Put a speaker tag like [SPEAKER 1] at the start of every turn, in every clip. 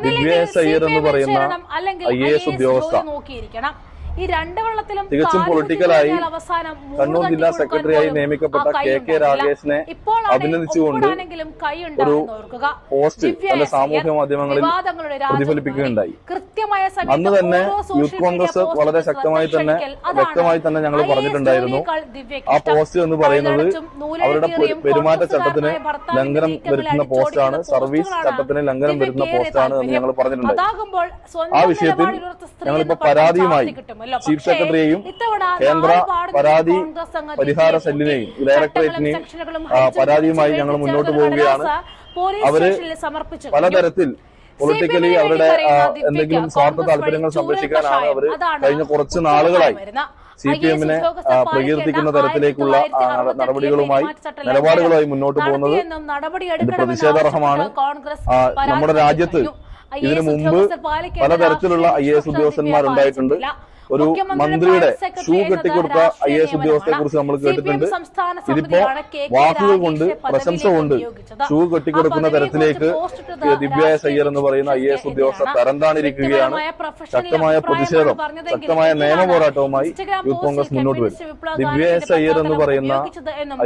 [SPEAKER 1] ദിവ്യ അയ്യർ എന്ന് പറയുന്ന IAS ഉദ്യോഗസ്ഥ തികച്ചും പൊളിറ്റിക്കലായി കണ്ണൂർ ജില്ലാ സെക്രട്ടറിയായി നിയമിക്കപ്പെട്ട KK രാഗേഷിനെ അഭിനന്ദിച്ചുകൊണ്ട് ഒരു പോസ്റ്റ് തന്റെ സാമൂഹ്യ മാധ്യമങ്ങളിൽ പ്രതിഫലിപ്പിക്കുകയുണ്ടായി. അന്ന് തന്നെ യൂത്ത് കോൺഗ്രസ് വളരെ ശക്തമായി തന്നെ വ്യക്തമായി തന്നെ ഞങ്ങൾ പറഞ്ഞിട്ടുണ്ടായിരുന്നു, ആ പോസ്റ്റ് എന്ന് പറയുന്നത് അവരുടെ പെരുമാറ്റച്ചട്ടത്തിന് ലംഘനം വരുത്തുന്ന പോസ്റ്റാണ്, സർവീസ് ചട്ടത്തിന് ലംഘനം വരുത്തുന്ന പോസ്റ്റാണ് എന്ന് ഞങ്ങൾ പറഞ്ഞിട്ടുണ്ടായിരുന്നു. ആ വിഷയത്തിൽ ഞങ്ങളിപ്പോ പരാതിയുമായി ചീഫ് സെക്രട്ടറിയെയും കേന്ദ്ര പരാതി പരിഹാര സെല്ലിനെയും ഡയറക്ടറേറ്റിനെയും പരാതിയുമായി ഞങ്ങൾ മുന്നോട്ട് പോവുകയാണ്. അവര് പലതരത്തിൽ പൊളിറ്റിക്കലി അവരുടെ എന്തെങ്കിലും സ്വാർത്ഥ താല്പര്യങ്ങൾ സംരക്ഷിക്കാനാണ് അവർ കഴിഞ്ഞ കുറച്ച് നാളുകളായി CPM പ്രകീർത്തിക്കുന്ന തരത്തിലേക്കുള്ള നടപടികളുമായി നിലപാടുകളുമായി മുന്നോട്ട് പോകുന്നത്. ഇത് പ്രതിഷേധാർഹമാണ്. നമ്മുടെ രാജ്യത്ത് ഇതിനു മുമ്പ് പലതരത്തിലുള്ള IAS ഉദ്യോഗസ്ഥന്മാരുണ്ടായിട്ടുണ്ട്. ഒരു മന്ത്രിയുടെ ഷൂ കെട്ടിക്കൊടുത്ത IAS ഉദ്യോഗസ്ഥയെ കുറിച്ച് നമ്മൾ കേട്ടിട്ടുണ്ട്. ഇതിപ്പോ വാക്കുകൾ കൊണ്ട് പ്രശംസ കൊണ്ട് ഷൂ കെട്ടിക്കൊടുക്കുന്ന തരത്തിലേക്ക് ദിവ്യ അയ്യർ എന്ന് പറയുന്ന IAS ഉദ്യോഗസ്ഥ തരംതാണിരിക്കുകയാണ്. ശക്തമായ പ്രതിഷേധം, ശക്തമായ നിയമ പോരാട്ടവുമായി യൂത്ത് കോൺഗ്രസ് മുന്നോട്ട് വരും. ദിവ്യ അയ്യർ എന്ന് പറയുന്ന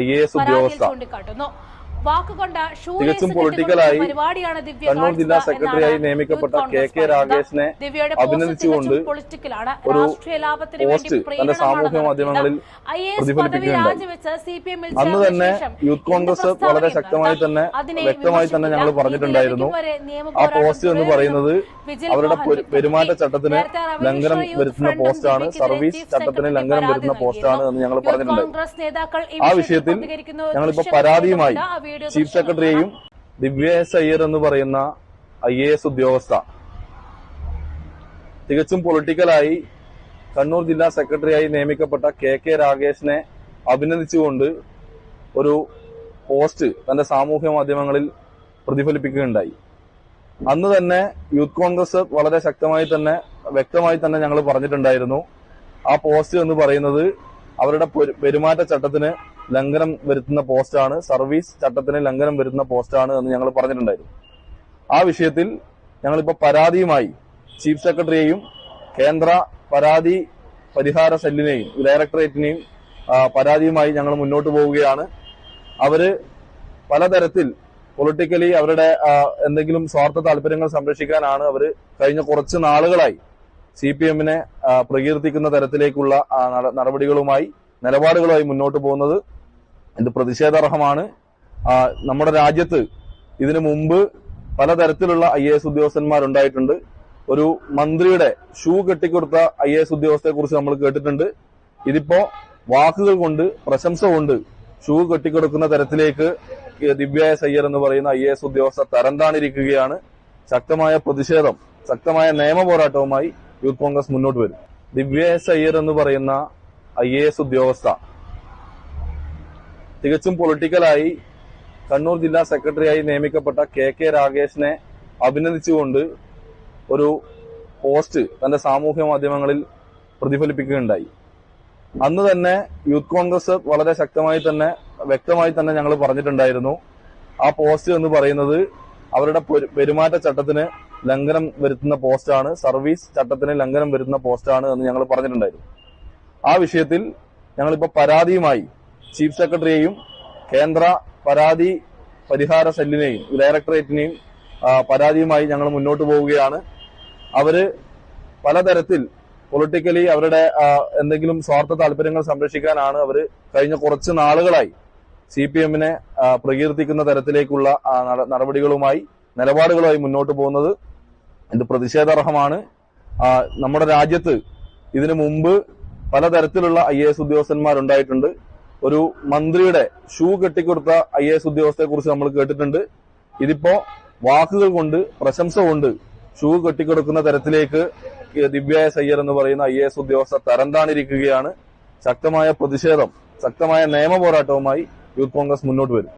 [SPEAKER 1] IAS ഉദ്യോഗസ്ഥ തികച്ചും പൊളിറ്റിക്കലായി കണ്ണൂർ ജില്ലാ സെക്രട്ടറിയായി നിയമിക്കപ്പെട്ട KK രാഗേഷിനെ അഭിനന്ദിച്ചുകൊണ്ട് ഒരു പോസ്റ്റ് തന്റെ സാമൂഹ്യ മാധ്യമങ്ങളിൽ പ്രതിഫലിപ്പിക്കുകയുണ്ടായി. അന്ന് തന്നെ യൂത്ത് കോൺഗ്രസ് വളരെ ശക്തമായി തന്നെ വ്യക്തമായി തന്നെ ഞങ്ങൾ പറഞ്ഞിട്ടുണ്ടായിരുന്നു, ആ പോസ്റ്റ് എന്ന് പറയുന്നത് അവരുടെ പെരുമാറ്റച്ചട്ടത്തിന് ലംഘനം വരുത്തുന്ന പോസ്റ്റാണ്, സർവീസ് ചട്ടത്തിന് ലംഘനം വരുത്തുന്ന പോസ്റ്റാണ് എന്ന് ഞങ്ങൾ പറഞ്ഞിട്ടുണ്ടായിരുന്നു. ആ വിഷയത്തിൽ ഞങ്ങളിപ്പോ പരാതിയുമായി ചീഫ് സെക്രട്ടറിയെയും ദിവ്യ അയ്യർ എന്ന് പറയുന്ന IAS ഉദ്യോഗസ്ഥ തികച്ചും പൊളിറ്റിക്കലായി കണ്ണൂർ ജില്ലാ സെക്രട്ടറിയായി നിയമിക്കപ്പെട്ട KK രാഗേഷിനെ അഭിനന്ദിച്ചുകൊണ്ട് ഒരു പോസ്റ്റ് തന്റെ സാമൂഹ്യ മാധ്യമങ്ങളിൽ പ്രതിഫലിപ്പിക്കുകയുണ്ടായി. അന്ന് തന്നെ യൂത്ത് കോൺഗ്രസ് വളരെ ശക്തമായി തന്നെ വ്യക്തമായി തന്നെ ഞങ്ങൾ പറഞ്ഞിട്ടുണ്ടായിരുന്നു, ആ പോസ്റ്റ് എന്ന് പറയുന്നത് അവരുടെ പെരുമാറ്റച്ചട്ടത്തിന് ലംഘനം വരുത്തുന്ന പോസ്റ്റാണ്, സർവീസ് ചട്ടത്തിന് ലംഘനം വരുത്തുന്ന പോസ്റ്റാണ് എന്ന് ഞങ്ങൾ പറഞ്ഞിട്ടുണ്ടായിരുന്നു. ആ വിഷയത്തിൽ ഞങ്ങളിപ്പോ പരാതിയുമായി ചീഫ് സെക്രട്ടറിയെയും കേന്ദ്ര പരാതി പരിഹാര സെല്ലിനെയും ഡയറക്ടറേറ്റിനെയും പരാതിയുമായി ഞങ്ങൾ മുന്നോട്ട് പോവുകയാണ്. അവര് പലതരത്തിൽ പൊളിറ്റിക്കലി അവരുടെ എന്തെങ്കിലും സ്വാർത്ഥ താല്പര്യങ്ങൾ സംരക്ഷിക്കാനാണ് അവര് കഴിഞ്ഞ കുറച്ച് നാളുകളായി CPM പ്രകീർത്തിക്കുന്ന തരത്തിലേക്കുള്ള നടപടികളുമായി നിലപാടുകളുമായി മുന്നോട്ട് പോകുന്നത്. ഇത് പ്രതിഷേധാർഹമാണ്. നമ്മുടെ രാജ്യത്ത് ഇതിനു മുമ്പ് പലതരത്തിലുള്ള IAS ഉദ്യോഗസ്ഥന്മാരുണ്ടായിട്ടുണ്ട്. ഒരു മന്ത്രിയുടെ ഷൂ കെട്ടിക്കൊടുത്ത IAS ഉദ്യോഗസ്ഥയെ കുറിച്ച് നമ്മൾ കേട്ടിട്ടുണ്ട്. ഇതിപ്പോ വാക്കുകൾ കൊണ്ട് പ്രശംസ കൊണ്ട് ഷൂ കെട്ടിക്കൊടുക്കുന്ന തരത്തിലേക്ക് ദിവ്യ അയ്യർ എന്ന് പറയുന്ന IAS ഉദ്യോഗസ്ഥ തരംതാണിരിക്കുകയാണ്. ശക്തമായ പ്രതിഷേധം, ശക്തമായ നിയമ പോരാട്ടവുമായി യൂത്ത് കോൺഗ്രസ് മുന്നോട്ട് വരും. ദിവ്യ അയ്യർ എന്ന് പറയുന്ന IAS ഉദ്യോഗസ്ഥ തികച്ചും പൊളിറ്റിക്കലായി കണ്ണൂർ ജില്ലാ സെക്രട്ടറിയായി നിയമിക്കപ്പെട്ട KK രാഗേഷിനെ അഭിനന്ദിച്ചുകൊണ്ട് ഒരു പോസ്റ്റ് തന്റെ സാമൂഹ്യ മാധ്യമങ്ങളിൽ പ്രതിഫലിപ്പിക്കുകയുണ്ടായി. അന്ന് തന്നെ യൂത്ത് കോൺഗ്രസ് വളരെ ശക്തമായി തന്നെ വ്യക്തമായി തന്നെ ഞങ്ങൾ പറഞ്ഞിട്ടുണ്ടായിരുന്നു, ആ പോസ്റ്റ് എന്ന് പറയുന്നത് അവരുടെ പെരുമാറ്റച്ചട്ടത്തിന് ലംഘനം വരുത്തുന്ന പോസ്റ്റാണ്, സർവീസ് ചട്ടത്തിന് ലംഘനം വരുത്തുന്ന പോസ്റ്റാണ് എന്ന് ഞങ്ങൾ പറഞ്ഞിട്ടുണ്ടായിരുന്നു. ആ വിഷയത്തിൽ ഞങ്ങളിപ്പോ പരാതിയുമായി ചീഫ് സെക്രട്ടറിയെയും കേന്ദ്ര പരാതി പരിഹാര സെല്ലിനെയും ഡയറക്ടറേറ്റിനെയും പരാതിയുമായി ഞങ്ങൾ മുന്നോട്ട് പോവുകയാണ്. അവര് പലതരത്തിൽ പൊളിറ്റിക്കലി അവരുടെ എന്തെങ്കിലും സ്വാർത്ഥ താല്പര്യങ്ങൾ സംരക്ഷിക്കാനാണ് അവര് കഴിഞ്ഞ കുറച്ച് നാളുകളായി CPM പ്രകീർത്തിക്കുന്ന തരത്തിലേക്കുള്ള നടപടികളുമായി നിലപാടുകളുമായി മുന്നോട്ട് പോകുന്നത്. ഇത് പ്രതിഷേധാർഹമാണ്. നമ്മുടെ രാജ്യത്ത് ഇതിനു മുമ്പ് പലതരത്തിലുള്ള IAS ഉദ്യോഗസ്ഥന്മാരുണ്ടായിട്ടുണ്ട്. ഒരു മന്ത്രിയുടെ ഷൂ കെട്ടിക്കൊടുത്ത IAS ഉദ്യോഗസ്ഥയെ കുറിച്ച് നമ്മൾ കേട്ടിട്ടുണ്ട്. ഇതിപ്പോ വാക്കുകൾ കൊണ്ട് പ്രശംസ കൊണ്ട് ഷൂ കെട്ടിക്കൊടുക്കുന്ന തരത്തിലേക്ക് ദിവ്യ അയ്യർ എന്ന് പറയുന്ന IAS ഉദ്യോഗസ്ഥ തരംതാണിരിക്കുകയാണ്. ശക്തമായ പ്രതിഷേധം, ശക്തമായ നിയമ പോരാട്ടവുമായി യൂത്ത് കോൺഗ്രസ് മുന്നോട്ട് വരും.